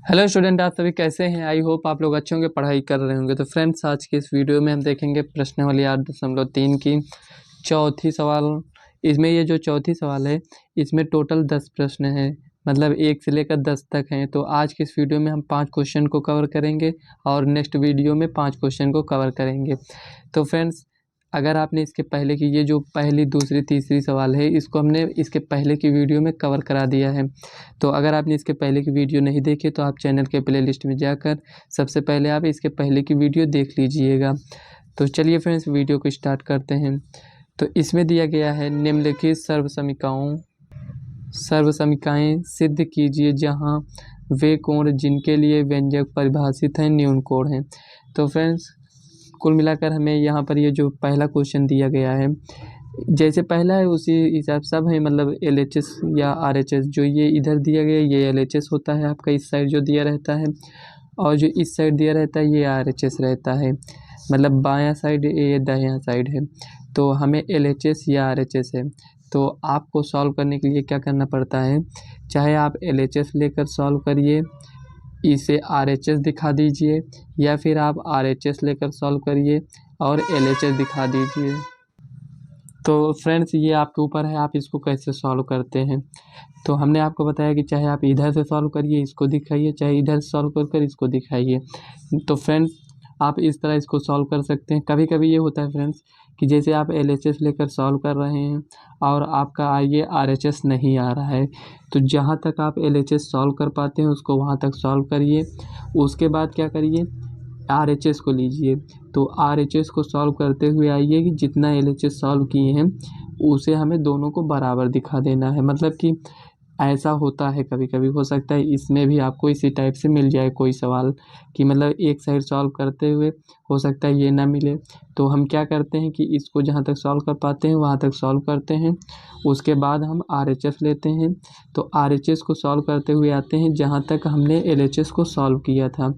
Hello student, आप सभी कैसे हैं। आई होप आप लोग अच्छे होंगे, पढ़ाई कर रहे होंगे। तो फ्रेंड्स, आज की इस वीडियो में हम देखेंगे प्रश्नावली 8.3 की चौथी सवाल। इसमें ये जो चौथी सवाल है, इसमें टोटल 10 प्रश्न हैं, मतलब 1 से लेकर 10 तक हैं। तो आज की इस वीडियो में हम 5 क्वेश्चन को कवर करेंगे और नेक्स्ट वीडियो में 5 क्वेश्चन को कवर करेंगे। तो फ्रेंड्स, अगर आपने इसके पहले की ये जो पहली, दूसरी, तीसरी सवाल है, इसको हमने इसके पहले की वीडियो में कवर करा दिया है। तो अगर आपने इसके पहले की वीडियो नहीं देखी तो आप चैनल के प्लेलिस्ट में जाकर सबसे पहले आप इसके पहले की वीडियो देख लीजिएगा। तो चलिए फ्रेंड्स, वीडियो को स्टार्ट करते हैं। तो इसमें दिया गया है, निम्नलिखित सर्वसमीकाएँ सिद्ध कीजिए जहाँ वे कोण जिनके लिए व्यंजक परिभाषित हैं न्यून कोण हैं। तो फ्रेंड्स, कुल मिलाकर हमें यहाँ पर ये जो पहला क्वेश्चन दिया गया है, जैसे पहला है उसी हिसाब सब है, मतलब LHS या RHS। जो ये इधर दिया गया ये LHS होता है आपका, इस साइड जो दिया रहता है, और जो इस साइड दिया रहता है ये RHS रहता है, मतलब बायां साइड ये दायां साइड है। तो हमें LHS या RHS है। तो आपको सॉल्व करने के लिए क्या करना पड़ता है, चाहे आप LHS लेकर सॉल्व करिए, इसे RHS दिखा दीजिए, या फिर आप RHS लेकर सॉल्व करिए और LHS दिखा दीजिए। तो फ्रेंड्स, ये आपके ऊपर है, आप इसको कैसे सॉल्व करते हैं। तो हमने आपको बताया कि चाहे आप इधर से सॉल्व करिए, इसको दिखाइए, चाहे इधर से सॉल्व कर इसको दिखाइए। तो फ्रेंड्स, आप इस तरह इसको सॉल्व कर सकते हैं। कभी कभी ये होता है फ्रेंड्स कि जैसे आप LHS लेकर सॉल्व कर रहे हैं और आपका ये RHS नहीं आ रहा है, तो जहाँ तक आप LHS सॉल्व कर पाते हैं उसको वहाँ तक सॉल्व करिए। उसके बाद क्या करिए, RHS को लीजिए। तो RHS को सॉल्व करते हुए आइए कि जितना LHS सॉल्व किए हैं उसे हमें दोनों को बराबर दिखा देना है। मतलब कि ऐसा होता है, कभी कभी हो सकता है इसमें भी आपको इसी टाइप से मिल जाए कोई सवाल कि मतलब एक साइड सॉल्व करते हुए हो सकता है ये ना मिले। तो हम क्या करते हैं कि इसको जहाँ तक सॉल्व कर पाते हैं वहाँ तक सॉल्व करते हैं, उसके बाद हम RHS लेते हैं। तो RHS को सॉल्व करते हुए आते हैं जहाँ तक हमने LHS को सॉल्व किया था।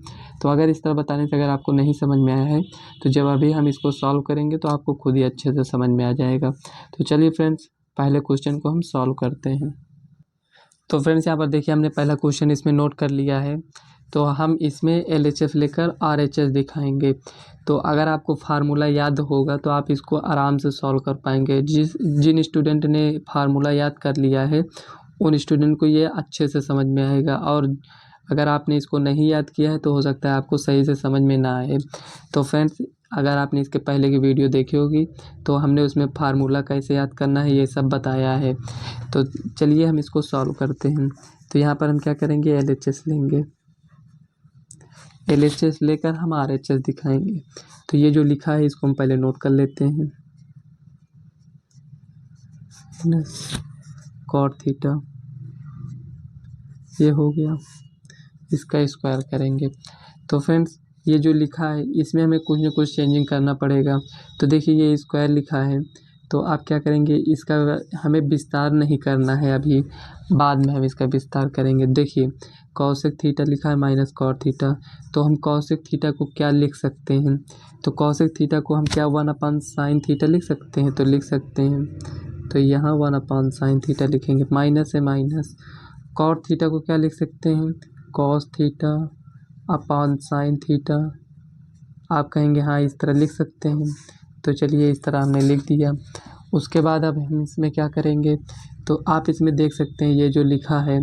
तो अगर इस तरह बताने से अगर आपको नहीं समझ में आया है तो जब अभी हम इसको सॉल्व करेंगे तो आपको खुद ही अच्छे से समझ में आ जाएगा। तो चलिए फ्रेंड्स, पहले क्वेश्चन को हम सॉल्व करते हैं। तो फ्रेंड्स, यहाँ पर देखिए हमने पहला क्वेश्चन इसमें नोट कर लिया है। तो हम इसमें LHS लेकर RHS दिखाएंगे। तो अगर आपको फार्मूला याद होगा तो आप इसको आराम से सॉल्व कर पाएंगे। जिन स्टूडेंट ने फार्मूला याद कर लिया है उन स्टूडेंट को ये अच्छे से समझ में आएगा, और अगर आपने इसको नहीं याद किया है तो हो सकता है आपको सही से समझ में ना आए। तो फ्रेंड्स, अगर आपने इसके पहले की वीडियो देखी होगी तो हमने उसमें फार्मूला कैसे याद करना है ये सब बताया है। तो चलिए हम इसको सॉल्व करते हैं। तो यहाँ पर हम क्या करेंगे, LHS लेंगे, LHS लेकर हम RHS दिखाएंगे। तो ये जो लिखा है इसको हम पहले नोट कर लेते हैं, cot थीटा, ये हो गया, इसका स्क्वायर करेंगे। तो फ्रेंड्स, ये जो लिखा है इसमें हमें कुछ ना कुछ चेंजिंग करना पड़ेगा। तो देखिए ये स्क्वायर लिखा है, तो आप क्या करेंगे, इसका हमें विस्तार नहीं करना है अभी, बाद में हम इसका विस्तार करेंगे। देखिए कॉसेक थीटा लिखा है माइनस कॉट थीटा, तो हम कॉसेक थीटा को क्या लिख सकते हैं, तो कॉसेक थीटा को हम क्या 1/sin थीटा लिख सकते हैं, तो लिख सकते हैं। तो यहाँ 1/sin थीटा लिखेंगे, माइनस है माइनस। कॉट थीटा को क्या लिख सकते हैं, cos theta upon sine theta. आप कहेंगे हाँ इस तरह लिख सकते हैं, तो चलिए इस तरह हमने लिख दिया। उसके बाद अब हम इसमें क्या करेंगे, तो आप इसमें देख सकते हैं ये जो लिखा है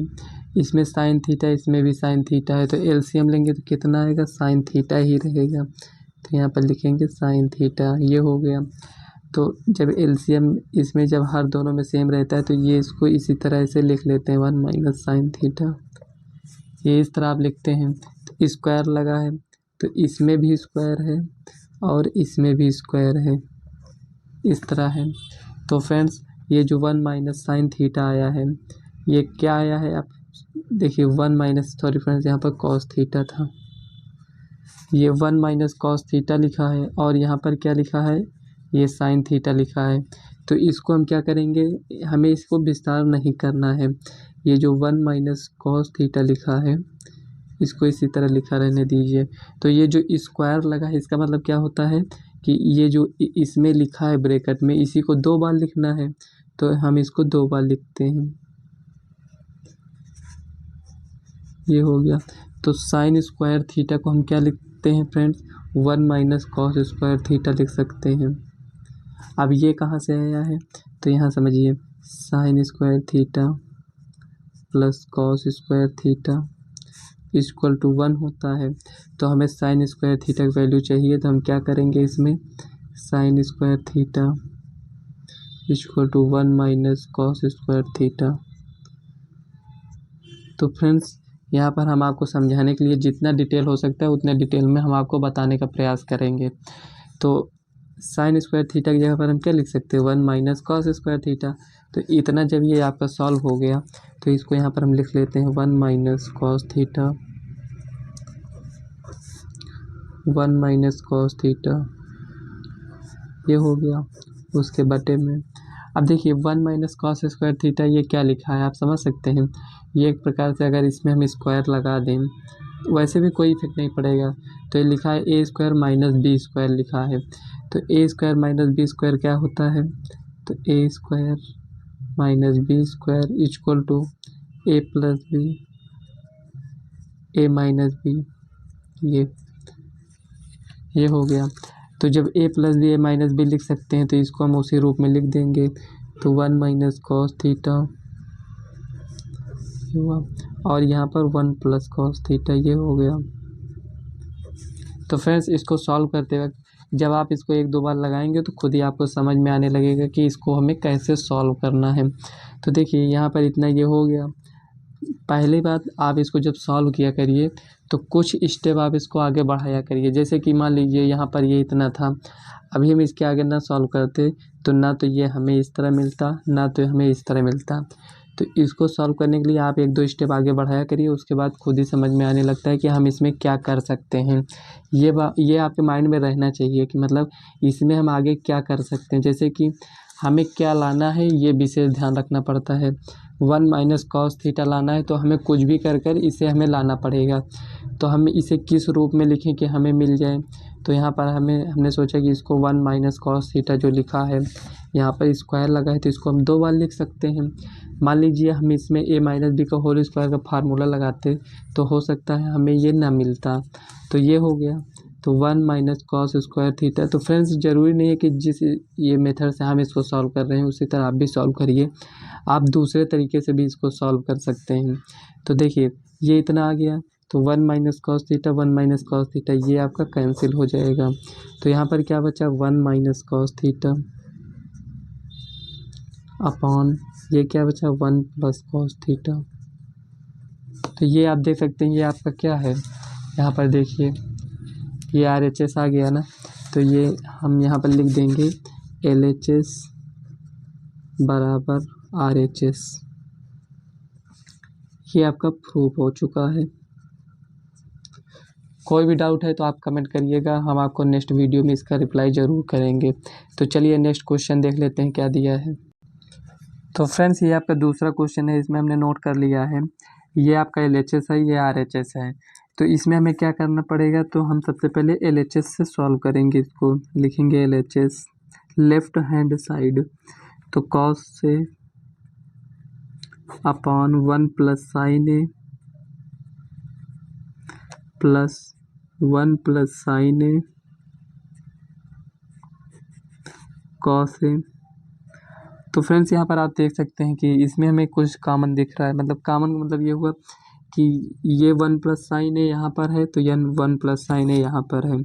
इसमें साइन थीटा, इसमें भी साइन थीटा है, तो LCM लेंगे तो कितना आएगा, साइन थीटा ही रहेगा। तो यहाँ पर लिखेंगे साइन थीटा, ये हो गया। तो जब LCM इसमें जब हर दोनों में सेम रहता है तो ये इसको इसी तरह से लिख लेते हैं 1 - sin थीटा, ये इस तरह आप लिखते हैं। तो स्क्वायर लगा है तो इसमें भी स्क्वायर है और इसमें भी स्क्वायर है, इस तरह है। तो फ्रेंड्स, ये जो 1 - sin थीटा आया है ये क्या आया है, आप देखिए 1 - सॉरी फ्रेंड्स, यहाँ पर कॉस थीटा था, ये 1 - कॉस थीटा लिखा है, और यहाँ पर क्या लिखा है, ये साइन थीटा लिखा है। तो इसको हम क्या करेंगे, हमें इसको विस्तार नहीं करना है। ये जो 1 - कॉस थीटा लिखा है इसको इसी तरह लिखा रहने दीजिए। तो ये जो स्क्वायर लगा है इसका मतलब क्या होता है कि ये जो इसमें लिखा है ब्रैकेट में इसी को 2 बार लिखना है, तो हम इसको 2 बार लिखते हैं, ये हो गया। तो साइन स्क्वायर थीटा को हम क्या लिखते हैं friends, 1 minus cos square theta लिख सकते हैं। अब ये कहाँ से आया है, तो यहाँ समझिए, sine square theta plus cos square theta equal to 1 होता है। तो हमें साइन स्क्वायर थीटा की वैल्यू चाहिए, तो हम क्या करेंगे, इसमें sine square theta equal to 1 minus cos square theta. तो फ्रेंड्स यहाँ पर हम आपको समझाने के लिए जितना डिटेल हो सकता है उतने डिटेल में हम आपको बताने का प्रयास करेंगे। तो साइन स्क्वायर थीटा की जगह पर हम क्या लिख सकते हैं, 1 माइनस कॉस स्क्वायर थीटा। तो इतना जब ये आपका सॉल्व हो गया तो इसको यहाँ पर हम लिख लेते हैं 1 minus cos theta, 1 minus cos theta, ये हो गया उसके बटे में। अब देखिए 1 माइनस कॉस स्क्वायर थीटा ये क्या लिखा है आप समझ सकते हैं। ये एक प्रकार से अगर इसमें हम स्क्वायर लगा दें वैसे भी कोई इफेक्ट नहीं पड़ेगा। तो ये लिखा है A square minus B square लिखा है। तो A square minus B square क्या होता है, तो A square minus B square equal to A plus B, A minus B, ये हो गया। तो जब A plus B A minus B लिख सकते हैं तो इसको हम उसी रूप में लिख देंगे। तो 1 माइनस कॉस थीटा हुआ और यहाँ पर 1 प्लस कॉस थीटा, ये हो गया। तो फ्रेंड्स इसको सॉल्व करते वक्त जब आप इसको एक दो बार लगाएंगे तो खुद ही आपको समझ में आने लगेगा कि इसको हमें कैसे सॉल्व करना है। तो देखिए यहाँ पर इतना ये हो गया। पहली बात आप इसको जब सॉल्व किया करिए तो कुछ स्टेप आप इसको आगे बढ़ाया करिए। जैसे कि मान लीजिए यहाँ पर ये इतना था, अभी हम इसके आगे ना सॉल्व करते तो ना तो ये हमें इस तरह मिलता ना तो हमें इस तरह मिलता। तो इसको सॉल्व करने के लिए आप एक दो स्टेप आगे बढ़ाया करिए, उसके बाद खुद ही समझ में आने लगता है कि हम इसमें क्या कर सकते हैं। ये आपके माइंड में रहना चाहिए कि मतलब इसमें हम आगे क्या कर सकते हैं। जैसे कि हमें क्या लाना है ये विशेष ध्यान रखना पड़ता है। 1 माइनस कॉस थीटा लाना है तो हमें कुछ भी कर कर इसे हमें लाना पड़ेगा। तो हम इसे किस रूप में लिखें कि हमें मिल जाए, तो यहाँ पर हमने सोचा कि इसको 1 माइनस कॉस थीटा जो लिखा है यहाँ पर स्क्वायर लगा है तो इसको हम 2 बार लिख सकते हैं। मान लीजिए हम इसमें ए माइनस बी का होल स्क्वायर का फार्मूला लगाते तो हो सकता है हमें ये ना मिलता। तो ये हो गया। तो 1 माइनस कॉस स्क्वायर थीटा। तो फ्रेंड्स ज़रूरी नहीं है कि जिस ये मेथड से हम इसको सॉल्व कर रहे हैं उसी तरह आप भी सॉल्व करिए, आप दूसरे तरीके से भी इसको सॉल्व कर सकते हैं। तो देखिए ये इतना आ गया, तो 1 minus cos theta 1 minus cos theta ये आपका कैंसिल हो जाएगा। तो यहाँ पर क्या बचा, 1 माइनस कॉस थीटा अपॉन ये क्या बचा 1 प्लस कॉस थीटा। तो ये आप देख सकते हैं ये आपका क्या है, यहाँ पर देखिए ये RHS आ गया ना। तो ये हम यहाँ पर लिख देंगे LHS बराबर RHS। ये आपका प्रूफ हो चुका है। कोई भी डाउट है तो आप कमेंट करिएगा, हम आपको नेक्स्ट वीडियो में इसका रिप्लाई ज़रूर करेंगे। तो चलिए नेक्स्ट क्वेश्चन देख लेते हैं क्या दिया है। तो फ्रेंड्स ये आपका दूसरा क्वेश्चन है, इसमें हमने नोट कर लिया है ये आपका LHS है ये RHS है। तो इसमें हमें क्या करना पड़ेगा, तो हम सबसे पहले LHS से सॉल्व करेंगे। इसको लिखेंगे LHS लेफ्ट हैंड साइड, तो कॉस से upon 1 plus sign A plus 1 plus sign A cos A. तो फ्रेंड्स यहाँ पर आप देख सकते हैं कि इसमें हमें कुछ कॉमन दिख रहा है। मतलब कॉमन मतलब ये हुआ कि ये 1 प्लस साइन ए यहाँ पर है तो 1 प्लस साइन ए यहाँ पर है,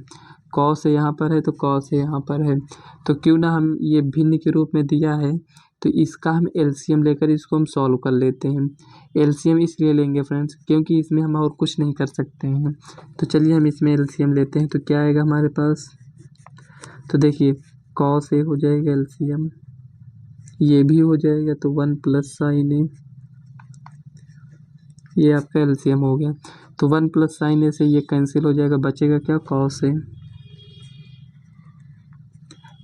कॉस ए यहाँ पर है तो कॉस ए यहाँ पर है। तो क्यों ना हम ये भिन्न के रूप में दिया है तो इसका हम LCM लेकर इसको हम सॉल्व कर लेते हैं। LCM इसलिए लेंगे फ्रेंड्स क्योंकि इसमें हम और कुछ नहीं कर सकते हैं। तो चलिए हम इसमें LCM लेते हैं। तो क्या आएगा हमारे पास, तो देखिए कॉस ए हो जाएगा LCM, ये भी हो जाएगा तो 1 प्लस साइन ए, ये आपका LCM हो गया। तो 1 प्लस साइन ए से ये कैंसिल हो जाएगा, बचेगा क्या कॉस ए।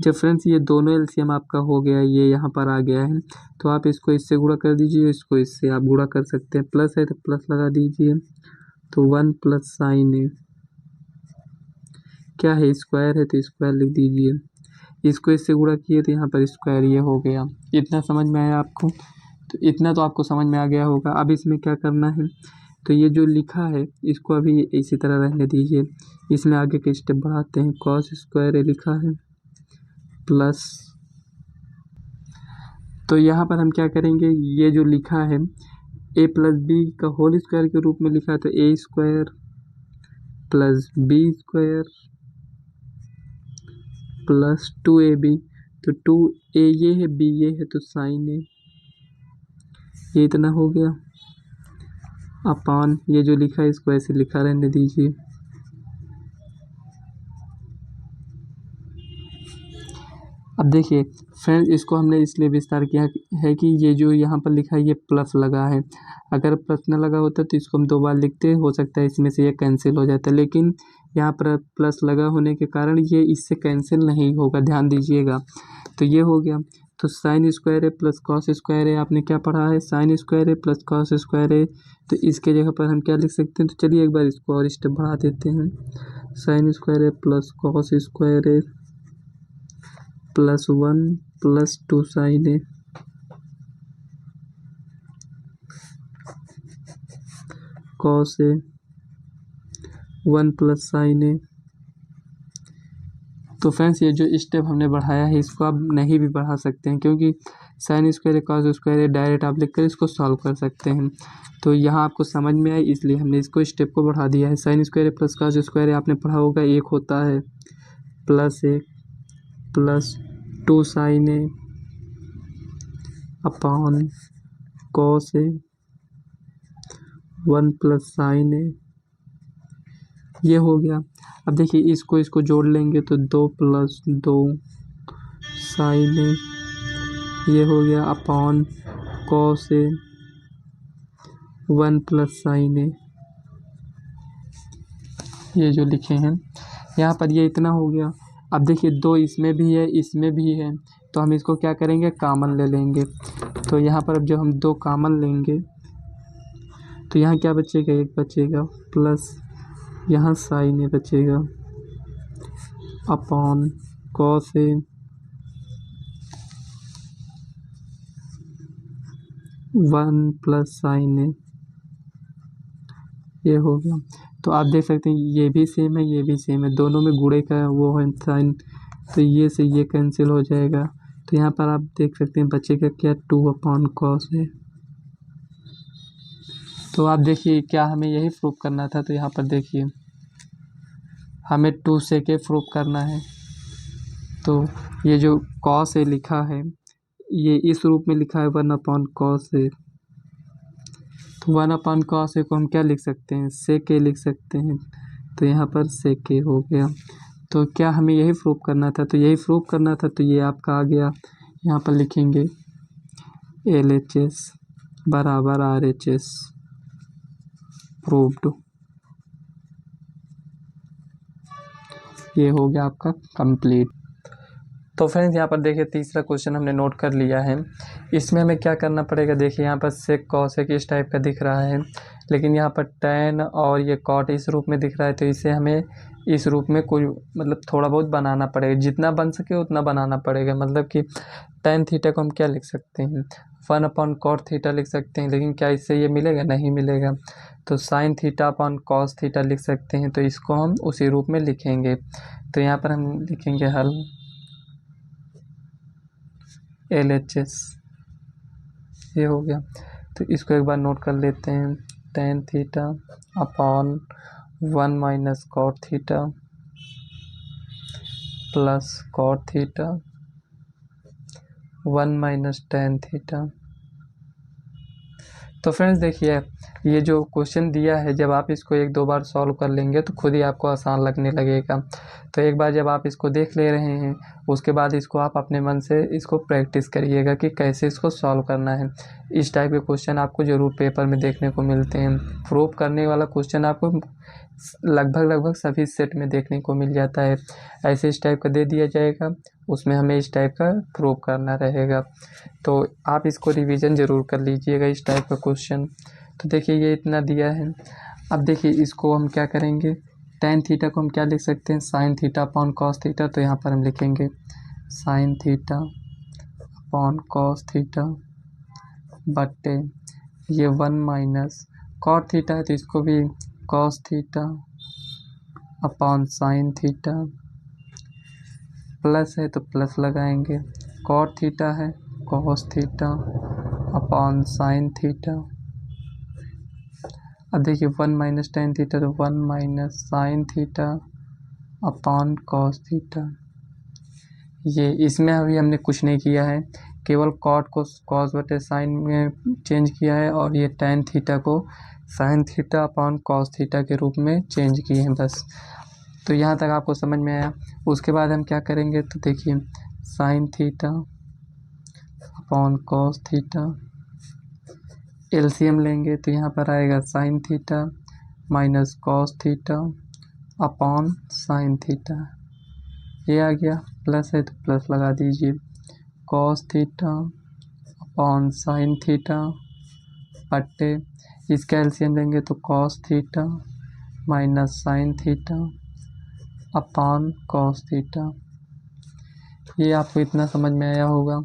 जब फ्रेंड्स ये दोनों LCM आपका हो गया, ये यहाँ पर आ गया है तो आप इसको इससे गुणा कर दीजिए, इसको इससे आप गुणा कर सकते हैं। प्लस है तो प्लस लगा दीजिए, तो 1 प्लस साइन ए क्या है स्क्वायर है तो स्क्वायर लिख दीजिए, इसको इससे गुणा किए तो यहाँ पर स्क्वायर ये हो गया। इतना समझ में आया आपको, तो इतना तो आपको समझ में आ गया होगा। अब इसमें क्या करना है, तो ये जो लिखा है इसको अभी इसी तरह रहने दीजिए। इसमें आगे के स्टेप बढ़ाते हैं। कॉस स्क्वायर ए लिखा है प्लस, तो यहाँ पर हम क्या करेंगे, ये जो लिखा है ए प्लस बी का होल स्क्वायर के रूप में लिखा है, तो A square plus B square plus 2ab, तो 2a ये है, b ये है, तो साइन ए, ये इतना हो गया अपान ये जो लिखा है इसको ऐसे लिखा रहने दीजिए। अब देखिए फ्रेंड्स, इसको हमने इसलिए विस्तार किया है कि ये जो यहाँ पर लिखा है ये प्लस लगा है। अगर प्लस न लगा होता तो इसको हम 2 बार लिखते, हो सकता है इसमें से ये कैंसिल हो जाता, लेकिन यहाँ पर प्लस लगा होने के कारण ये इससे कैंसिल नहीं होगा, ध्यान दीजिएगा। तो ये हो गया। तो साइन स्क्वायर है प्लस कॉस स्क्वायर है, आपने क्या पढ़ा है, साइन स्क्वायर है प्लस कॉस स्क्वायर है, तो इसके जगह पर हम क्या लिख सकते हैं, तो चलिए एक बार इसको और स्टेप बढ़ा देते हैं। साइन स्क्वायर है प्लस कॉस स्क्वायर है plus 1 plus 2 sign A cos A 1 plus sign ए। तो फ्रेंड्स, ये जो स्टेप हमने बढ़ाया है इसको आप नहीं भी बढ़ा सकते हैं, क्योंकि sine square cos square direct आप लिख कर इसको सॉल्व कर सकते हैं। तो यहाँ आपको समझ में आए इसलिए हमने इसको स्टेप को बढ़ा दिया है। Sine square plus cos square आपने पढ़ा होगा, एक होता है plus 1 plus 2 sign A upon cos A 1 plus sign ए, ये हो गया। अब देखिए इसको जोड़ लेंगे तो 2 प्लस 2 साइन ए, ये हो गया upon cos A 1 plus sign ए, ये जो लिखे हैं यहाँ पर ये इतना हो गया। अब देखिए 2 इसमें भी है इसमें भी है, तो हम इसको क्या करेंगे, कॉमन ले लेंगे। तो यहाँ पर अब जब हम 2 कॉमन लेंगे तो यहाँ क्या बचेगा, 1 बचेगा प्लस यहाँ साइन ए बचेगा upon cos A 1 plus sign ए, ये हो गया। तो आप देख सकते हैं ये भी सेम है ये भी सेम है, दोनों में गुणे का वो है साइन, तो ये से ये कैंसिल हो जाएगा। तो यहाँ पर आप देख सकते हैं बचेगा क्या, 2 अपॉन कॉस है। तो आप देखिए क्या हमें यही प्रूफ करना था, तो यहाँ पर देखिए हमें 2 से के प्रूफ करना है। तो ये जो कॉस ए लिखा है ये इस रूप में लिखा है 1 अपॉन कॉस ए, तो 1 अपॉन कॉस ए को हम क्या लिख सकते हैं, सेक ए लिख सकते हैं। तो यहाँ पर सेक ए हो गया। तो क्या हमें यही प्रूफ करना था, तो यही प्रूफ करना था, तो ये आपका आ गया। यहाँ पर लिखेंगे LHS बराबर RHS प्रूव्ड, ये हो गया आपका कंप्लीट। तो फ्रेंड्स यहाँ पर देखिए तीसरा क्वेश्चन हमने नोट कर लिया है। इसमें हमें क्या करना पड़ेगा, देखिए यहाँ पर सेक कॉसेक इस टाइप का दिख रहा है, लेकिन यहाँ पर टैन और ये कॉट इस रूप में दिख रहा है, तो इसे हमें इस रूप में कोई मतलब थोड़ा बहुत बनाना पड़ेगा, जितना बन सके उतना बनाना पड़ेगा। मतलब कि टैन थीटा को हम क्या लिख सकते हैं, 1 अपॉन कॉट थीटा लिख सकते हैं, लेकिन क्या इससे ये मिलेगा, नहीं मिलेगा। तो sine theta upon cos theta लिख सकते हैं, तो इसको हम उसी रूप में लिखेंगे। तो यहाँ पर हम लिखेंगे हल LHS, ये हो गया। तो इसको एक बार नोट कर लेते हैं, tan theta upon 1 minus cot theta plus cot theta 1 minus tan theta. तो फ्रेंड्स देखिए ये जो क्वेश्चन दिया है, जब आप इसको 1-2 बार सॉल्व कर लेंगे तो खुद ही आपको आसान लगने लगेगा। तो एक बार जब आप इसको देख ले रहे हैं उसके बाद इसको आप अपने मन से इसको प्रैक्टिस करिएगा कि कैसे इसको सॉल्व करना है। इस टाइप के क्वेश्चन आपको ज़रूर पेपर में देखने को मिलते हैं। प्रूफ करने वाला क्वेश्चन आपको लगभग सभी सेट में देखने को मिल जाता है। ऐसे इस टाइप का दे दिया जाएगा, उसमें हमें इस टाइप का प्रूफ करना रहेगा। तो आप इसको रिवीजन ज़रूर कर लीजिएगा इस टाइप का क्वेश्चन। तो देखिए ये इतना दिया है। अब देखिए इसको हम क्या करेंगे, टैन थीटा को हम क्या लिख सकते हैं, sine theta upon cos theta. तो यहाँ पर हम लिखेंगे sine theta upon cos theta बटे ये 1 माइनस कॉट थीटा है तो इसको भी cos theta upon sine theta, plus है तो प्लस लगाएंगे, कॉट थीटा है cos theta upon sine theta. अब देखिए 1 माइनस टेन थीटा तो 1 minus sine theta upon cos theta. ये इसमें अभी हमने कुछ नहीं किया है, केवल कॉट को कॉस बटे साइन में चेंज किया है और ये टेन थीटा को sine theta upon cos theta के रूप में चेंज किए हैं बस। तो यहाँ तक आपको समझ में आया। उसके बाद हम क्या करेंगे तो देखिए sine theta upon cos theta, LCM लेंगे तो यहाँ पर आएगा sine theta minus cos theta upon sine theta, ये आ गया, प्लस है तो प्लस लगा दीजिए, cos theta upon sine theta बट्टे इसका एलसीएम लेंगे तो cos theta minus sine theta upon cos theta. ये आपको इतना समझ में आया होगा।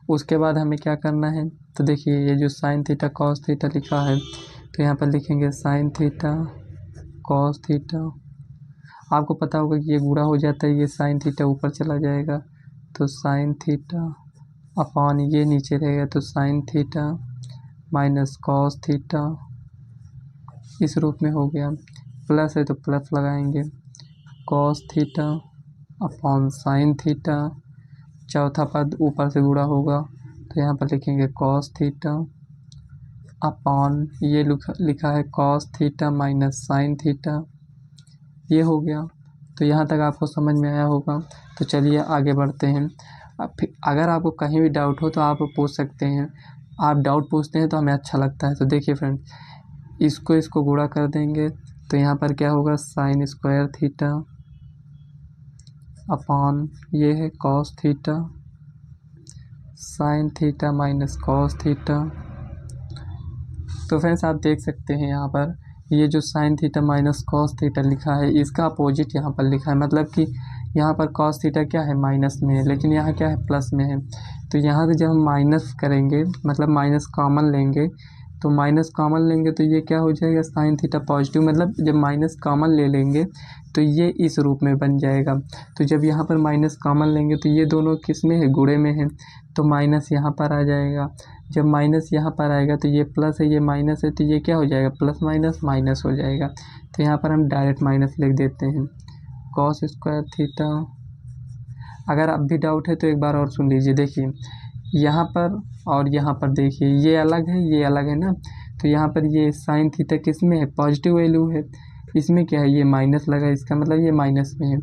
उसके बाद हमें क्या करना है तो देखिए ये जो साइन थीटा कॉस थीटा लिखा है तो यहाँ पर लिखेंगे साइन थीटा कॉस थीटा। आपको पता होगा कि ये गुणा हो जाता है, ये साइन थीटा ऊपर चला जाएगा तो साइन थीटा अपॉन ये नीचे रहेगा तो sine theta minus cos theta, इस रूप में हो गया, प्लस है तो प्लस लगाएंगे, cos theta upon sine theta, चौथा पद ऊपर से गुणा होगा तो यहाँ पर लिखेंगे कॉस थीटा अपॉन ये लिखा है cos theta minus sine theta, ये हो गया। तो यहाँ तक आपको समझ में आया होगा। तो चलिए आगे बढ़ते हैं। अब फिर अगर आपको कहीं भी डाउट हो तो आप पूछ सकते हैं, आप डाउट पूछते हैं तो हमें अच्छा लगता है। तो देखिए फ्रेंड, इसको गुणा कर देंगे तो यहाँ पर क्या होगा साइन स्क्वायर थीटा अपॉन ये है cos theta sine theta minus cos theta. तो फ्रेंड्स आप देख सकते हैं यहाँ पर ये जो sine theta minus cos theta लिखा है इसका अपोजिट यहाँ पर लिखा है, मतलब कि यहाँ पर कॉस थीटा क्या है माइनस में है लेकिन यहाँ क्या है प्लस में है। तो यहाँ से जब हम माइनस करेंगे मतलब माइनस कॉमन लेंगे तो माइनस कॉमन लेंगे तो ये क्या हो जाएगा साइन थीटा पॉजिटिव, मतलब जब माइनस कॉमन ले लेंगे तो ये इस रूप में बन जाएगा। तो जब यहाँ पर माइनस कॉमन लेंगे तो ये दोनों किस में है गुणे में है तो माइनस यहाँ पर आ जाएगा, जब माइनस यहाँ पर आएगा तो ये प्लस है ये माइनस है तो ये क्या हो जाएगा प्लस माइनस माइनस हो जाएगा। तो यहाँ पर हम डायरेक्ट माइनस लिख देते हैं कॉस स्क्वायर थीटा। अगर अब भी डाउट है तो एक बार और सुन लीजिए, देखिए यहाँ पर और यहाँ पर देखिए ये अलग है ना, तो यहाँ पर ये साइन थीटा किस में है पॉजिटिव वैल्यू है, इसमें क्या है ये माइनस लगा इसका मतलब ये माइनस में है।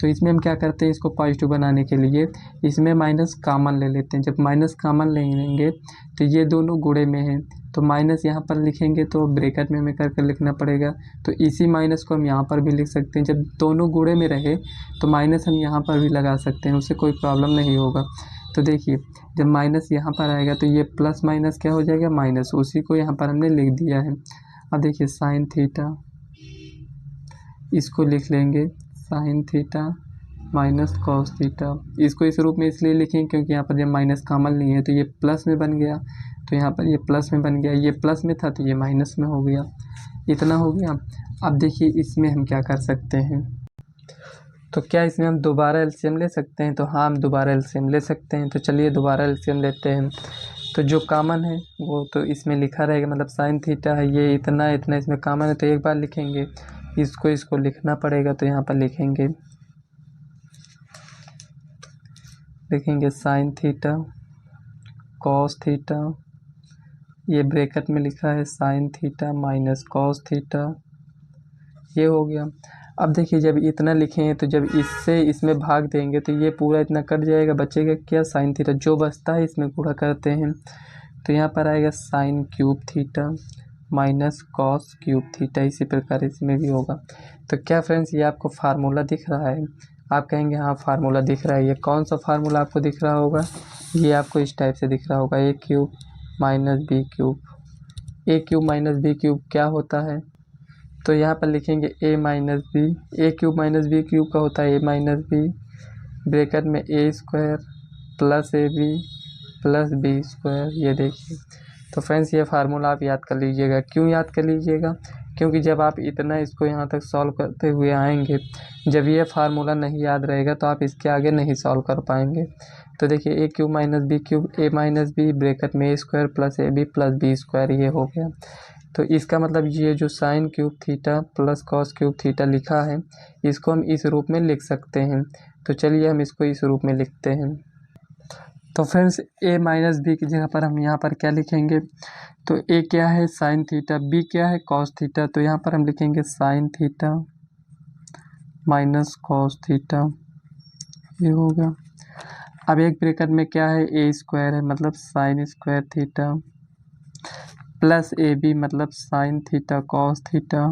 तो इसमें हम क्या करते हैं इसको पॉजिटिव बनाने के लिए इसमें माइनस कॉमन ले लेते हैं, जब माइनस कॉमन ले लेंगे तो ये दोनों गुणे में हैं तो माइनस यहाँ पर लिखेंगे तो ब्रैकेट में हमें करके लिखना पड़ेगा। तो इसी माइनस को हम यहाँ पर भी लिख सकते हैं, जब दोनों गुणे में रहे तो माइनस हम यहाँ पर भी लगा सकते हैं, उससे कोई प्रॉब्लम नहीं होगा। तो देखिए जब माइनस यहाँ पर आएगा तो ये प्लस माइनस क्या हो जाएगा माइनस, उसी को यहाँ पर हमने लिख दिया है। अब देखिए साइन थीटा इसको लिख लेंगे sine theta minus cos theta, इसको इस रूप में इसलिए लिखें क्योंकि यहाँ पर जब माइनस कॉमन नहीं है तो ये प्लस में बन गया, तो यहाँ पर ये प्लस में बन गया, ये प्लस में था तो ये माइनस में हो गया, इतना हो गया। अब देखिए इसमें हम क्या कर सकते हैं, तो क्या इसमें हम दोबारा एलसीएम ले सकते हैं, तो हाँ हम दोबारा एलसीएम ले सकते हैं। तो चलिए दोबारा एलसीएम लेते हैं। तो जो कॉमन है वो तो इसमें लिखा रहेगा, मतलब साइन थीटा है ये इतना इतना इसमें कॉमन है तो एक बार लिखेंगे, इसको लिखना पड़ेगा तो यहाँ पर लिखेंगे साइन थीटा कॉस थीटा, ये ब्रैकेट में लिखा है sine theta minus cos theta, ये हो गया। अब देखिए जब इतना लिखे हैं तो जब इससे इसमें भाग देंगे तो ये पूरा इतना कट जाएगा, बचेगा क्या साइन थीटा, जो बचता है इसमें गुणा करते हैं तो यहाँ पर आएगा sign cube theta minus cos cube theta, इसी प्रकार इसमें भी होगा। तो क्या फ्रेंड्स ये आपको फार्मूला दिख रहा है, आप कहेंगे हाँ फार्मूला दिख रहा है। ये कौन सा फार्मूला आपको दिख रहा होगा, ये आपको इस टाइप से दिख रहा होगा A cube minus B cube. A cube minus B cube क्या होता है, तो यहाँ पर लिखेंगे A minus B, A cube minus B cube का होता है ए माइनस बी ब्रैकेट में A square plus A B plus B square. ये देखिए तो फ्रेंड्स ये फार्मूला आप याद कर लीजिएगा। क्यों याद कर लीजिएगा? क्योंकि जब आप इतना इसको यहाँ तक सॉल्व करते हुए आएंगे, जब ये फार्मूला नहीं याद रहेगा तो आप इसके आगे नहीं सॉल्व कर पाएंगे। तो देखिए A cube minus B cube A minus B bracket में A square plus A B plus B square, ये हो गया। तो इसका मतलब ये जो sine cube theta plus cos cube theta लिखा है, इसको हम इस रूप में लिख सकते हैं। तो चलिए हम इसको इस रूप में लिखते हैं। तो फ्रेंड्स ए माइनस बी की जगह पर हम यहाँ पर क्या लिखेंगे? तो ए क्या है? Sine theta. बी क्या है? Cos theta. तो यहाँ पर हम लिखेंगे sine theta minus cos theta, ये हो गया। अब एक ब्रैकेट में क्या है? ए स्क्वायर है, मतलब sine square theta plus A B मतलब sine theta cos theta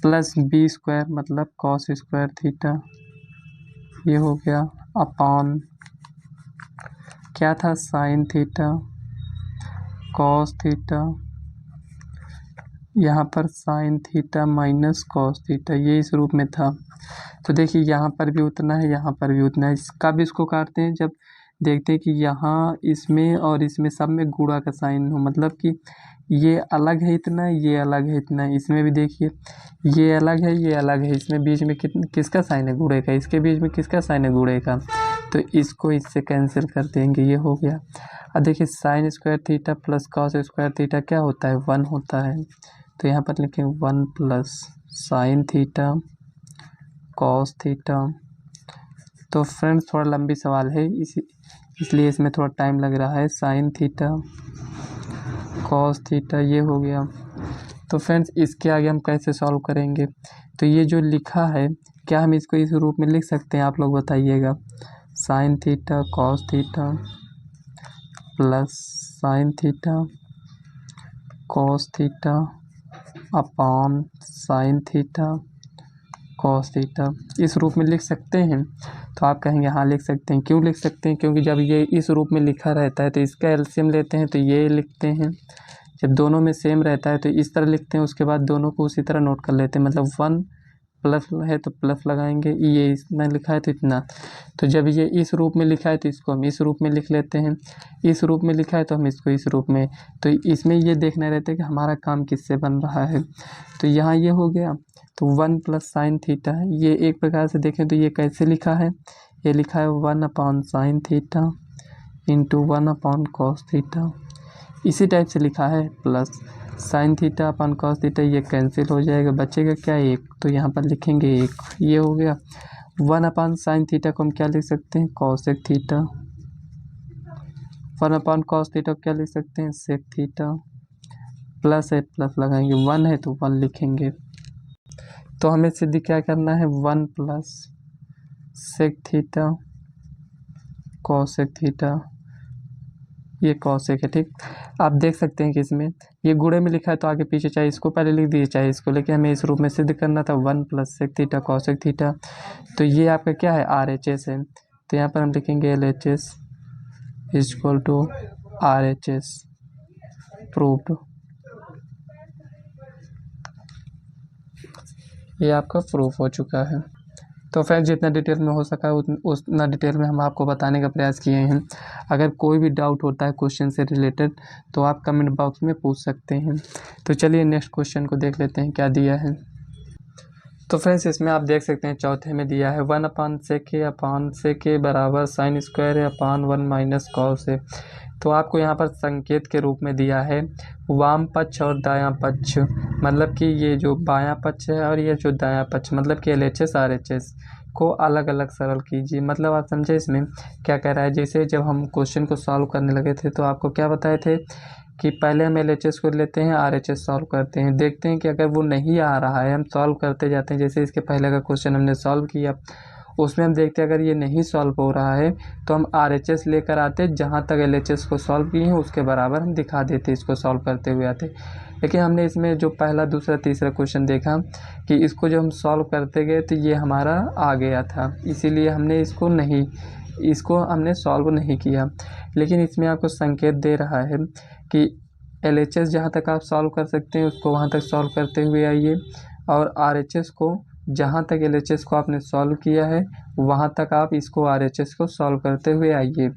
plus B square मतलब कॉस स्क्वायर थीटा, ये हो गया। अपॉन क्या था? साइन थीटा कॉस थीटा, यहाँ पर sine theta minus cos theta, ये इस रूप में था। तो देखिए यहाँ पर भी उतना है, यहाँ पर भी उतना है। कब इसको काटते हैं? जब देखते हैं कि यहाँ इसमें और इसमें सब में गुणा का साइन हो, मतलब कि ये अलग है इतना, ये अलग है इतना। इसमें भी देखिए ये अलग है, ये अलग है, इसमें बीच में किसका साइन है? गुणे का। इसके बीच में किसका साइन है? गुणे का। तो इसको इससे कैंसिल कर देंगे, ये हो गया। अब देखिए sign square theta plus cos square theta क्या होता है? 1 होता है। तो यहाँ पर लिखें 1 plus sign theta cos theta. तो फ्रेंड्स थोड़ा लंबी सवाल है, इसलिए इसमें थोड़ा टाइम लग रहा है। साइन थीटा कॉस थीटा, ये हो गया। तो फ्रेंड्स इसके आगे हम कैसे सॉल्व करेंगे? तो ये जो लिखा है, क्या हम इसको इस रूप में लिख सकते हैं? आप लोग बताइएगा। Sign theta cos theta plus sign theta cos theta upon sine theta cos theta, इस रूप में लिख सकते हैं? तो आप कहेंगे हाँ लिख सकते हैं। क्यों लिख सकते हैं? क्योंकि जब ये इस रूप में लिखा रहता है तो इसका एलसीएम लेते हैं तो ये लिखते हैं। जब दोनों में सेम रहता है तो इस तरह लिखते हैं, उसके बाद दोनों को उसी तरह नोट कर लेते हैं। मतलब 1 प्लस है तो प्लस लगाएंगे, ये इतना लिखा है तो इतना। तो जब ये इस रूप में लिखा है तो इसको हम इस रूप में लिख लेते हैं, इस रूप में लिखा है तो हम इसको इस रूप में। तो इसमें ये देखना रहता है कि हमारा काम किससे बन रहा है। तो यहाँ ये हो गया। तो 1 प्लस साइन थीटा है, ये एक प्रकार से देखें तो ये कैसे लिखा है? ये लिखा है 1 upon sine theta into 1 upon cos theta, इसी टाइप से लिखा है। Plus sine theta upon cos theta, ये कैंसिल हो जाएगा, बचेगा क्या? 1। तो यहाँ पर लिखेंगे 1, ये हो गया। 1 अपॉन साइन थीटा को हम क्या लिख सकते हैं? Cosec theta. 1 upon cos theta को क्या लिख सकते हैं? Sec theta. प्लस है, प्लस लगाएंगे, 1 है तो 1 लिखेंगे। तो हमें सीधी क्या करना है? 1 plus sec theta cosec theta, ये कॉसेक है, ठीक। आप देख सकते हैं कि इसमें ये गुणे में लिखा है तो आगे पीछे चाहे इसको पहले लिख दीजिए चाहे इसको, लेकिन हमें इस रूप में सिद्ध करना था। 1 plus sec theta cosec theta, तो ये आपका क्या है? RHS है। तो यहाँ पर हम लिखेंगे LHS is equal to RHS, proved. ये आपका प्रूफ हो चुका है। तो फ्रेंड्स जितना डिटेल में हो सका उतना डिटेल में हम आपको बताने का प्रयास किए हैं। अगर कोई भी डाउट होता है क्वेश्चन से रिलेटेड तो आप कमेंट बॉक्स में पूछ सकते हैं। तो चलिए नेक्स्ट क्वेश्चन को देख लेते हैं क्या दिया है। तो फ्रेंड्स इसमें आप देख सकते हैं चौथे में दिया है 1 अपॉन सेक ए बराबर साइन स्क्वायर है अपॉन 1 माइनस कॉस है। तो आपको यहाँ पर संकेत के रूप में दिया है वाम पक्ष और दायां पक्ष, मतलब कि ये जो बायां पक्ष है और ये जो दायां पक्ष, मतलब कि LHS RHS को अलग अलग सरल कीजिए। मतलब आप समझे इसमें क्या कह रहा है? जैसे जब हम क्वेश्चन को सॉल्व करने लगे थे तो आपको क्या बताए थे कि पहले हम LHS को लेते हैं, RHS सॉल्व करते हैं, देखते हैं कि अगर वो नहीं आ रहा है हम सॉल्व करते जाते हैं। जैसे इसके पहले का क्वेश्चन हमने सॉल्व किया, उसमें हम देखते हैं अगर ये नहीं सॉल्व हो रहा है तो हम RHS लेकर आते, जहाँ तक LHS को सॉल्व किए हैं उसके बराबर हम दिखा देते, इसको सॉल्व करते हुए आते। लेकिन हमने इसमें जो पहला दूसरा तीसरा क्वेश्चन देखा कि इसको जब हम सॉल्व करते गए तो ये हमारा आ गया था, इसीलिए हमने इसको हमने सॉल्व नहीं किया। लेकिन इसमें आपको संकेत दे रहा है कि LHS जहाँ तक आप सॉल्व कर सकते हैं उसको वहाँ तक सॉल्व करते हुए आइए, और RHS को जहाँ तक LHS को आपने सॉल्व किया है वहाँ तक आप इसको RHS को सॉल्व करते हुए आइए।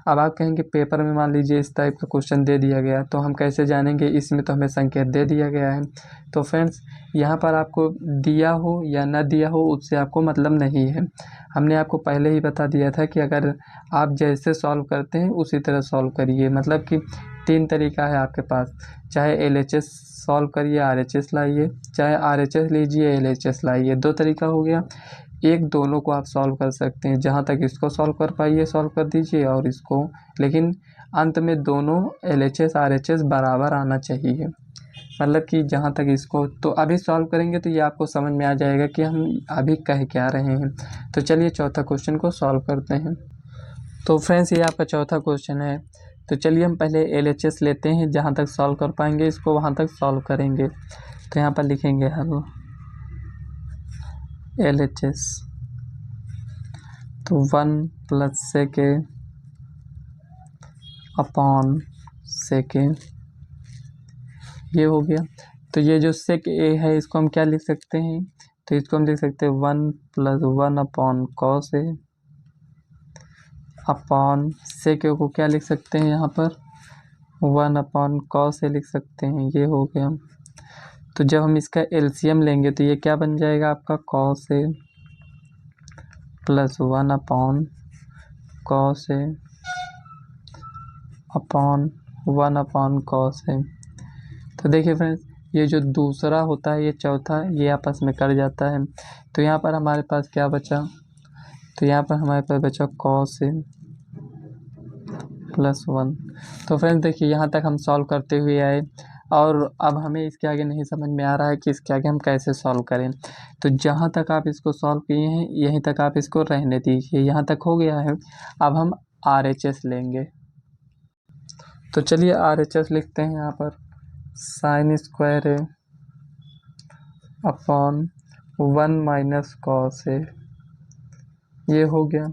अब आप कहेंगे पेपर में मान लीजिए इस टाइप का क्वेश्चन दे दिया गया तो हम कैसे जानेंगे, इसमें तो हमें संकेत दे दिया गया है। तो फ्रेंड्स यहाँ पर आपको दिया हो या न दिया हो उससे आपको मतलब नहीं है। हमने आपको पहले ही बता दिया था कि अगर आप जैसे सॉल्व करते हैं उसी तरह सॉल्व करिए। मतलब कि 3 तरीका है आपके पास, चाहे LHS सॉल्व करिए RHS लाइए, चाहे RHS लीजिए LHS लाइए। 2 तरीका हो गया। एक दोनों को आप सॉल्व कर सकते हैं, जहाँ तक इसको सॉल्व कर पाइए सॉल्व कर दीजिए और इसको, लेकिन अंत में दोनों LHS RHS बराबर आना चाहिए। मतलब कि जहाँ तक इसको तो अभी सॉल्व करेंगे तो ये आपको समझ में आ जाएगा कि हम अभी कह क्या रहे हैं। तो चलिए चौथा क्वेश्चन को सॉल्व करते हैं। तो फ्रेंड्स ये आपका चौथा क्वेश्चन है। तो चलिए हम पहले LHS लेते हैं, जहाँ तक सॉल्व कर पाएंगे इसको वहाँ तक सॉल्व करेंगे। तो यहाँ पर लिखेंगे हल LHS, तो 1 + sec अपॉन sec ये हो गया। तो ये जो sec a है इसको हम क्या लिख सकते हैं, तो इसको हम लिख सकते हैं 1 + 1 upon cos a upon sec a को क्या लिख सकते हैं यहाँ पर 1 अपॉन cos a लिख सकते हैं। ये हो गया। तो जब हम इसका LCM लेंगे तो ये क्या बन जाएगा आपका cos a + 1 upon cos a upon 1 upon cos a। तो देखिए फ्रेंड्स ये जो दूसरा होता है ये चौथा ये आपस में कट जाता है। तो यहाँ पर हमारे पास क्या बचा, तो यहाँ पर हमारे पास बचा cos a + 1। तो फ्रेंड्स देखिए यहाँ तक हम सॉल्व करते हुए आए और अब हमें इसके आगे नहीं समझ में आ रहा है कि इसके आगे हम कैसे सॉल्व करें। तो जहाँ तक आप इसको सॉल्व किए हैं यहीं तक आप इसको रहने दीजिए, यहाँ तक हो गया है। अब हम RHS लेंगे। तो चलिए RHS लिखते हैं यहाँ पर sin square a upon 1 - cos a। ये हो गया।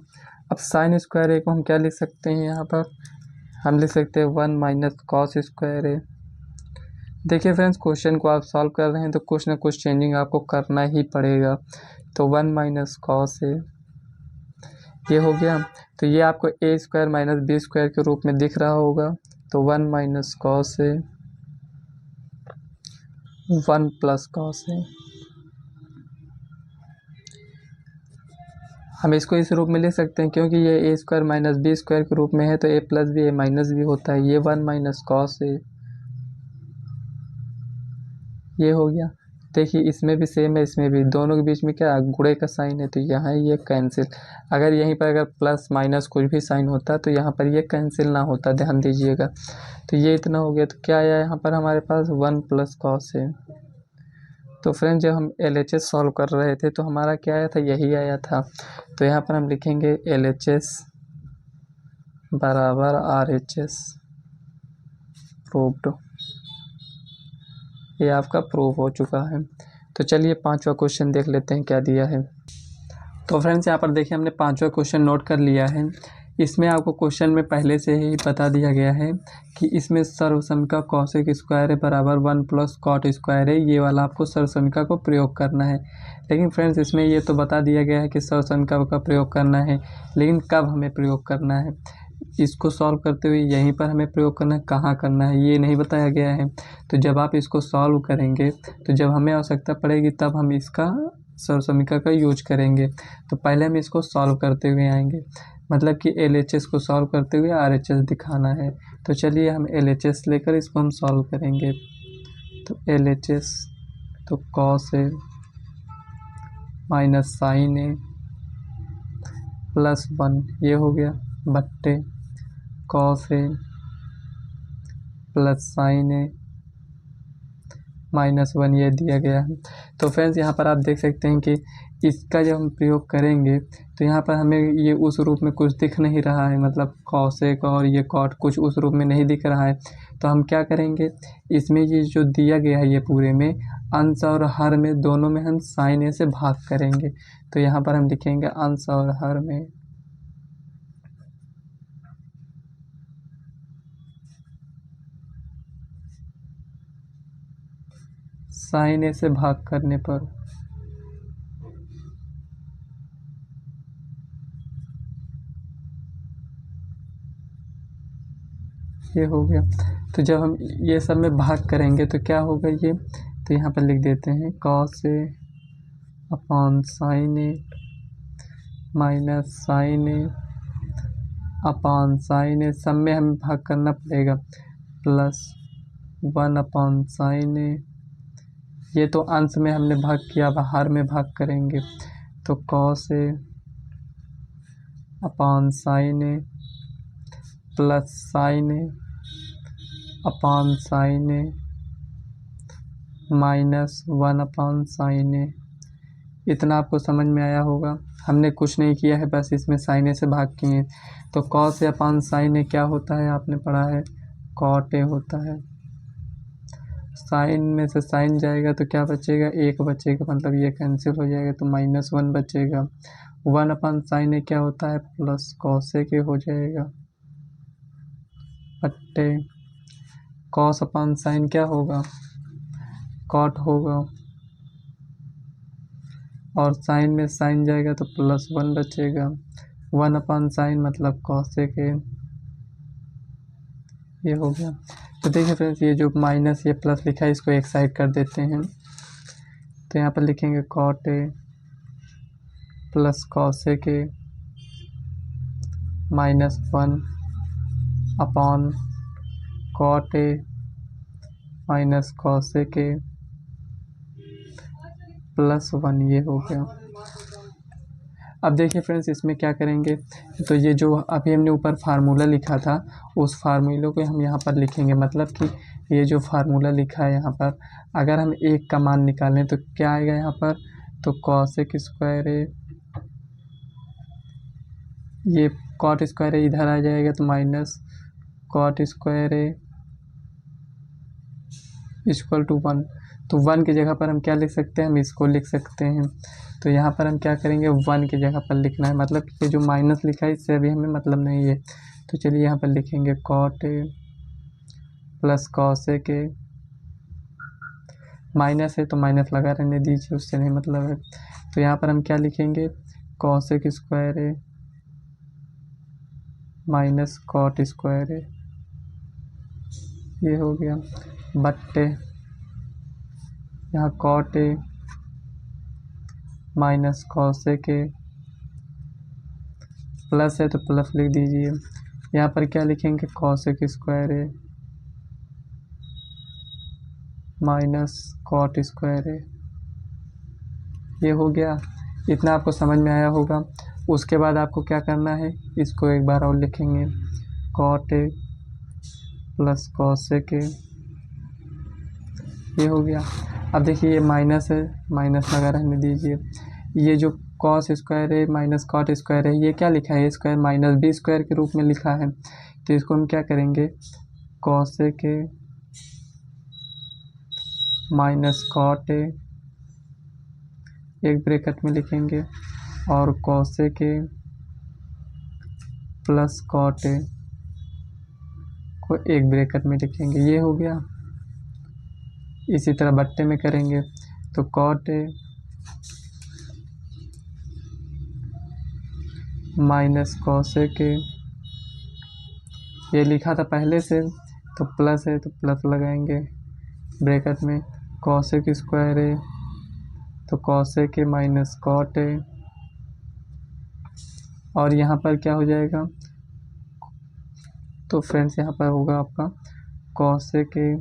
अब sin स्क्वायर a को हम क्या लिख सकते हैं, यहाँ पर हम लिख सकते हैं 1 - cos स्क्वायर a। देखिए फ्रेंड्स क्वेश्चन को आप सॉल्व कर रहे हैं तो कुछ ना कुछ चेंजिंग आपको करना ही पड़ेगा। तो 1 - cos a ये हो गया। तो ये आपको a² - b² के रूप में दिख रहा होगा। तो 1 - cos a 1 + cos a, हम इसको इस रूप में लिख सकते हैं क्योंकि ये a² - b² के रूप में है तो a + b a - b होता है। ये 1 - cos a ये हो गया। देखिए इसमें भी सेम है, इसमें भी, दोनों के बीच में क्या गुणे का साइन है तो यहाँ ये कैंसिल। अगर यहीं पर अगर प्लस माइनस कुछ भी साइन होता तो यहाँ पर ये कैंसिल ना होता, ध्यान दीजिएगा। तो ये इतना हो गया। तो क्या आया यहाँ पर हमारे पास 1 + cos a। तो फ्रेंड्स जब हम LHS सॉल्व कर रहे थे तो हमारा क्या आया था, यही आया था। तो यहाँ पर हम लिखेंगे LHS बराबर RHS प्रूव्ड। ये आपका प्रूव हो चुका है। तो चलिए पांचवा क्वेश्चन देख लेते हैं क्या दिया है। तो फ्रेंड्स यहाँ पर देखिए हमने पांचवा क्वेश्चन नोट कर लिया है। इसमें आपको क्वेश्चन में पहले से ही बता दिया गया है कि इसमें सर्वसमीका कॉसेक स्क्वायर है बराबर 1 + कॉट स्क्वायर है। ये वाला आपको सर्वसमीका को प्रयोग करना है। लेकिन फ्रेंड्स इसमें ये तो बता दिया गया है कि सर्वसमीका का प्रयोग करना है, लेकिन कब हमें प्रयोग करना है, इसको सॉल्व करते हुए यहीं पर हमें प्रयोग करना है, कहाँ करना है ये नहीं बताया गया है। तो जब आप इसको सॉल्व करेंगे तो जब हमें आवश्यकता पड़ेगी तब हम इसका सर्वसमीका का यूज करेंगे। तो पहले हम इसको सॉल्व करते हुए आएंगे, मतलब कि LHS को सॉल्व करते हुए RHS दिखाना है। तो चलिए हम LHS लेकर इसको हम सॉल्व करेंगे। तो LHS तो cos a - sin a + 1 ये हो गया बट्टे cos a + sin a -1 ये दिया गया है। तो फ्रेंड्स यहाँ पर आप देख सकते हैं कि इसका जब हम प्रयोग करेंगे तो यहाँ पर हमें ये उस रूप में कुछ दिख नहीं रहा है, मतलब कॉसेक और ये कॉट कुछ उस रूप में नहीं दिख रहा है। तो हम क्या करेंगे, इसमें ये जो दिया गया है ये पूरे में अंश और हर में दोनों में हम sin a से भाग करेंगे। तो यहाँ पर हम लिखेंगे अंश और हर में sin a से भाग करने पर ये हो गया। तो जब हम ये सब में भाग करेंगे तो क्या होगा ये, तो यहाँ पर लिख देते हैं cos A upon sin A minus sin A upon sin A, सब में हमें भाग करना पड़ेगा, प्लस 1 अपॉन sin A। ये तो अंश में हमने भाग किया, बाहर में भाग करेंगे तो cos A upon sin A plus sin A upon sin A minus 1 upon sin A। इतना आपको समझ में आया होगा। हमने कुछ नहीं किया है, बस इसमें sin A से भाग किए। तो cos A upon sin A क्या होता है, आपने पढ़ा है cot A होता है। साइन में से साइन जाएगा तो क्या बचेगा, 1 बचेगा, मतलब ये कैंसिल हो जाएगा तो -1 बचेगा। 1 अपॉन साइन ए क्या होता है, प्लस कॉस ए के हो जाएगा, बट्टे कॉस अपॉन साइन क्या होगा, कॉट होगा, और साइन में साइन जाएगा तो +1 बचेगा। 1 अपॉन साइन मतलब कॉस ए के, ये हो गया। तो देखिए फ्रेंड्स, ये जो माइनस ये प्लस लिखा है इसको एक साइड कर देते हैं। तो यहाँ पर लिखेंगे cot A plus cosec -1 upon cot A minus cosec +1, ये हो गया। अब देखिए फ्रेंड्स, इसमें क्या करेंगे, तो ये जो अभी हमने ऊपर फार्मूला लिखा था उस फार्मूले को हम यहाँ पर लिखेंगे। मतलब कि ये जो फार्मूला लिखा है यहाँ पर, अगर हम एक का मान निकालें तो क्या आएगा यहाँ पर, तो कॉस एक स्क्वायर ए, ये कॉट स्क्वायर ए इधर आ जाएगा तो minus cot square A equal to 1। तो 1 की जगह पर हम क्या लिख सकते हैं, हम इसको लिख सकते हैं। तो यहाँ पर हम क्या करेंगे, 1 की जगह पर लिखना है, मतलब कि ये जो माइनस लिखा है इससे अभी हमें मतलब नहीं है। तो चलिए यहाँ पर लिखेंगे cot A plus cos A के, माइनस है तो माइनस लगा रहने दीजिए, उससे नहीं मतलब है। तो यहाँ पर हम क्या लिखेंगे, cos A square A minus cot square ए, ये हो गया, बट्टे यहाँ cot A minus cos A के, प्लस है तो प्लस लिख दीजिए। यहाँ पर क्या लिखेंगे, cos A square A minus cot square ए, ये हो गया। इतना आपको समझ में आया होगा। उसके बाद आपको क्या करना है, इसको एक बार और लिखेंगे, cot A plus cos A के, ये हो गया। अब देखिए ये माइनस है, माइनस लगा रहने दीजिए। ये जो कॉस स्क्वायर है माइनस कॉट स्क्वायर है, ये क्या लिखा है, A square minus B square के रूप में लिखा है। तो इसको हम क्या करेंगे, कॉस ए के माइनस कॉट ए, एक ब्रैकेट में लिखेंगे, और कॉस ए के प्लस कॉट ए को एक ब्रैकेट में लिखेंगे, ये हो गया। इसी तरह बट्टे में करेंगे तो cot A minus cos A के, ये लिखा था पहले से तो प्लस है तो प्लस लगाएंगे ब्रैकेट में, कॉस ए स्क्वायर ए तो कॉस ए के माइनस कॉट ए, और यहाँ पर क्या हो जाएगा, तो फ्रेंड्स यहाँ पर होगा आपका कॉस ए के,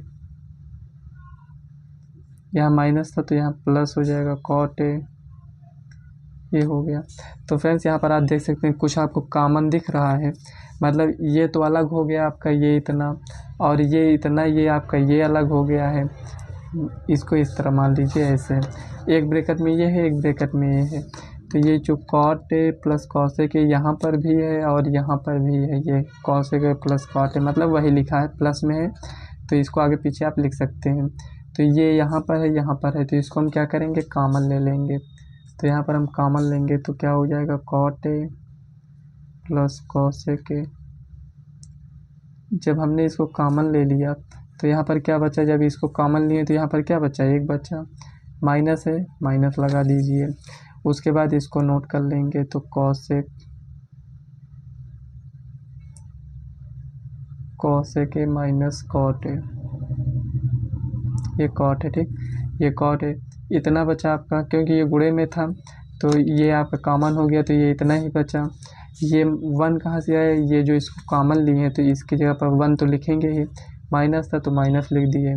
यहाँ माइनस था तो यहाँ प्लस हो जाएगा कॉट ए, ये हो गया। तो फ्रेंड्स यहाँ पर आप देख सकते हैं कुछ आपको कॉमन दिख रहा है, मतलब ये तो अलग हो गया आपका ये इतना, और ये इतना, ये आपका ये अलग हो गया है। इसको इस तरह मान लीजिए ऐसे, एक ब्रैकेट में ये है, एक ब्रैकेट में ये है। तो ये जो cot A plus cos A के यहाँ पर भी है और यहाँ पर भी है, ये कॉस ए के प्लस कॉट ए, मतलब वही लिखा है, प्लस में है तो इसको आगे पीछे आप लिख सकते हैं। तो ये यहाँ पर है, यहाँ पर है, तो इसको हम क्या करेंगे, कॉमन ले लेंगे। तो यहाँ पर हम कॉमन लेंगे तो क्या हो जाएगा, cot A plus cos A के। जब हमने इसको कॉमन ले लिया तो यहाँ पर क्या बचा, जब इसको कॉमन लिए तो यहाँ पर क्या बचा, एक बचा, माइनस है, माइनस लगा दीजिए। उसके बाद इसको नोट कर लेंगे तो cos A cosec A minus cot A, ये कॉट है, ठीक, ये कॉट है। इतना बचा आपका, क्योंकि ये गुणे में था तो ये आपका कॉमन हो गया, तो ये इतना ही बचा। ये 1 कहाँ से आया, ये जो इसको कॉमन लिए हैं तो इसकी जगह पर 1 तो लिखेंगे ही, माइनस था तो माइनस लिख दिए,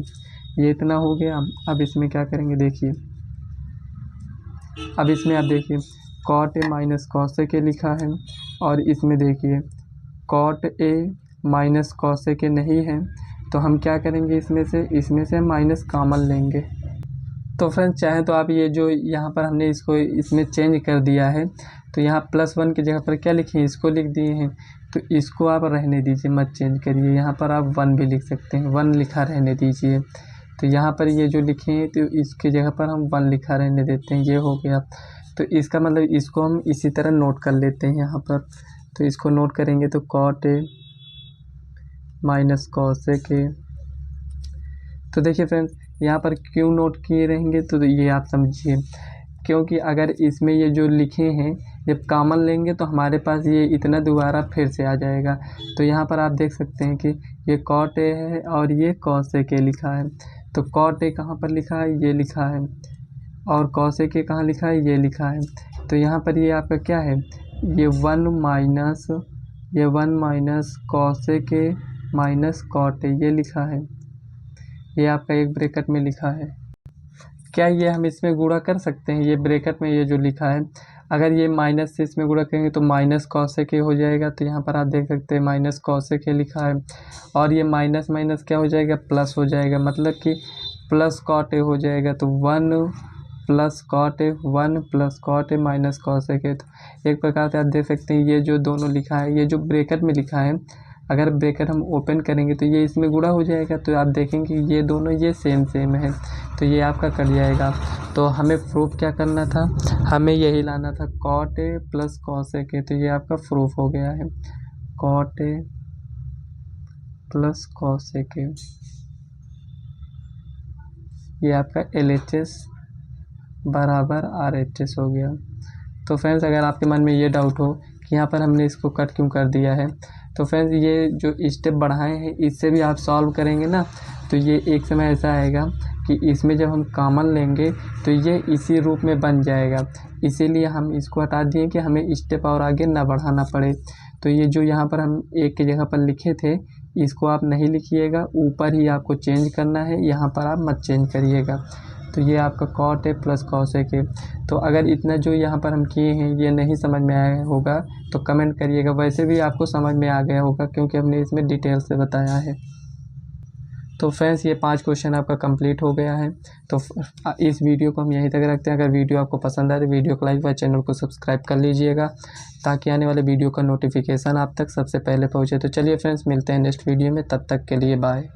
ये इतना हो गया। अब इसमें क्या करेंगे देखिए, अब इसमें आप देखिए cot A minus cosec A लिखा है, और इसमें देखिए cot A minus cosec A नहीं है, तो हम क्या करेंगे, इसमें से माइनस कॉमन लेंगे। तो फ्रेंड्स चाहे तो आप ये जो यहाँ पर हमने इसको इसमें चेंज कर दिया है, तो यहाँ +1 की जगह पर क्या लिखे हैं, इसको लिख दिए हैं, तो इसको आप रहने दीजिए, मत चेंज करिए। यहाँ पर आप 1 भी लिख सकते हैं, 1 लिखा रहने दीजिए। तो यहाँ पर ये जो लिखे हैं तो इसकी जगह पर हम 1 लिखा रहने देते हैं, ये हो गया। तो इसका मतलब इसको हम इसी तरह नोट कर लेते हैं यहाँ पर। तो इसको नोट करेंगे तो cot A minus cosec A. तो देखिए फ्रेंड्स यहाँ पर क्यों नोट किए रहेंगे, तो ये आप समझिए, क्योंकि अगर इसमें ये जो लिखे हैं जब कॉमन लेंगे तो हमारे पास ये इतना दोबारा फिर से आ जाएगा। तो यहाँ पर आप देख सकते हैं कि ये कॉट ए है और ये कॉसेक ए लिखा है। तो कॉट ए कहाँ पर लिखा है, ये लिखा है, और कॉसेक ए कहाँ लिखा है, ये लिखा है। तो यहाँ पर ये आपका क्या है, ये 1 minus cosec A minus cot A, ये लिखा है, ये आपका एक ब्रैकेट में लिखा है। क्या ये हम इसमें गुणा कर सकते हैं, ये ब्रैकेट में ये जो लिखा है, अगर ये माइनस से इसमें गुणा करेंगे तो माइनस कॉसेक ए हो जाएगा। तो यहाँ पर आप देख सकते हैं माइनस कॉसेक ए लिखा है, और ये माइनस माइनस क्या हो जाएगा, प्लस हो जाएगा, मतलब कि प्लस कॉट ए हो जाएगा। तो 1 plus cot A, 1 plus cot A minus cosec A. तो एक प्रकार से आप देख सकते हैं ये जो दोनों लिखा है, ये जो ब्रैकेट में लिखा है, अगर ब्रैकेट हम ओपन करेंगे तो ये इसमें गुणा हो जाएगा। तो आप देखेंगे ये दोनों ये सेम है, तो ये आपका कट जाएगा। तो हमें प्रूफ क्या करना था, हमें यही लाना था cot A plus cosec A. तो ये आपका प्रूफ हो गया है, cot A plus cosec A, ये आपका LHS बराबर RHS हो गया। तो फ्रेंड्स अगर आपके मन में ये डाउट हो कि यहाँ पर हमने इसको कट क्यों कर दिया है, तो फ्रेंड्स ये जो स्टेप बढ़ाए हैं इससे भी आप सॉल्व करेंगे ना, तो ये एक समय ऐसा आएगा कि इसमें जब हम कॉमन लेंगे तो ये इसी रूप में बन जाएगा। इसीलिए हम इसको हटा दिए कि हमें स्टेप और आगे ना बढ़ाना पड़े। तो ये जो यहाँ पर हम एक की जगह पर लिखे थे, इसको आप नहीं लिखिएगा, ऊपर ही आपको चेंज करना है, यहाँ पर आप मत चेंज करिएगा। तो ये आपका cot A plus cosec A. तो अगर इतना जो यहाँ पर हम किए हैं ये नहीं समझ में आया होगा तो कमेंट करिएगा, वैसे भी आपको समझ में आ गया होगा क्योंकि हमने इसमें डिटेल से बताया है। तो फ्रेंड्स ये 5 क्वेश्चन आपका कंप्लीट हो गया है। तो इस वीडियो को हम यहीं तक रखते हैं। अगर वीडियो आपको पसंद आए तो वीडियो को लाइक व चैनल को सब्सक्राइब कर लीजिएगा ताकि आने वाले वीडियो का नोटिफिकेशन आप तक सबसे पहले पहुँचे। तो चलिए फ्रेंड्स मिलते हैं नेक्स्ट वीडियो में, तब तक के लिए बाय।